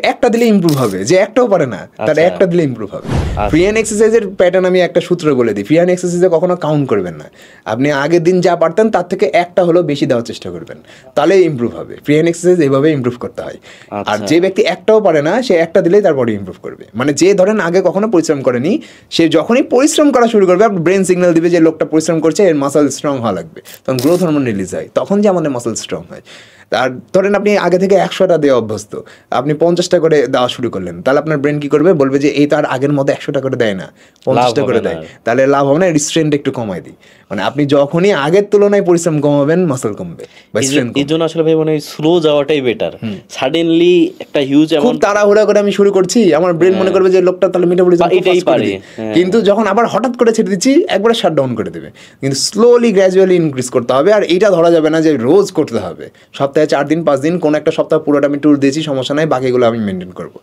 একটা দিলে ইমপ্রুভ হবে, যে একটাও পারে না তার একটা দিলে ইমপ্রুভ হবে। ফ্রি হ্যান্ড এক্সারসাইজের প্যাটার্ন আমি একটা সূত্র বলে দিই, ফ্রি হ্যান্ড এক্সারসাইজে কখনো কাউন্ট করবেন না। আপনি আগের দিন যা পারতেন তার থেকে একটা হলো বেশি দেওয়ার চেষ্টা করবেন, তাহলে ইমপ্রুভ হবে। ফ্রি হ্যান্ড এক্সারসাইজ এইভাবে ইমপ্রুভ করতে হয়। আর যে ব্যক্তি একটাও পারে না সে একটা দিলেই তার বডি ইমপ্রুভ করবে। মানে যে ধরেন আগে কখনো পরিশ্রম করেনি, সে যখনই পরিশ্রম করা শুরু করবে আপনার ব্রেন সিগন্যাল দিবে যে লোকটা পরিশ্রম করছে, এর মাসল স্ট্রং হওয়া লাগবে, তখন গ্রোথ হরমোন রিলিজ হয়, তখন যে আমাদের মাসল স্ট্রং হয়। আর ধরেন আপনি আগে থেকে 100টা দেওয়া অভ্যস্ত, আপনি 50টা করে দেওয়া শুরু করলেন, তাহলে আপনার ব্রেন কি করবে, বলবে যে এই তো আর আগের মতো 100টা করে দেয় না, 50টা করে দেয়, তাহলে লাভ হবে না, রিস্ট্রেন্ট একটু কমাই দিই। মানে আপনি যখনই আগের তুলনায় পরিশ্রম কমাবেন মাসল কমবে। এই জন্য আসলে ভাই মানে স্লো যাওয়াটাই বেটার। সাডেনলি একটা হিউজ খুব তাড়াহুড়া করে আমি শুরু করছি, আমার ব্রেন মনে করবে যে লোকটা তাহলে মেটাবলিজম এটাই পারে, কিন্তু যখন আবার হঠাৎ করে ছেড়ে দিচ্ছি একবারে শাট ডাউন করে দেবে। কিন্তু স্লোলি গ্র্যাজুয়ালি ইনক্রিজ করতে হবে। আর এইটা ধরা যাবে না যে রোজ করতে হবে, সপ্তাহে 4 দিন 5 দিন, কোন একটা সপ্তাহ পুরোটা আমি ট্যুর দিয়েছি সমস্যা নাই, বাকিগুলো আমি মেনটেন করবো।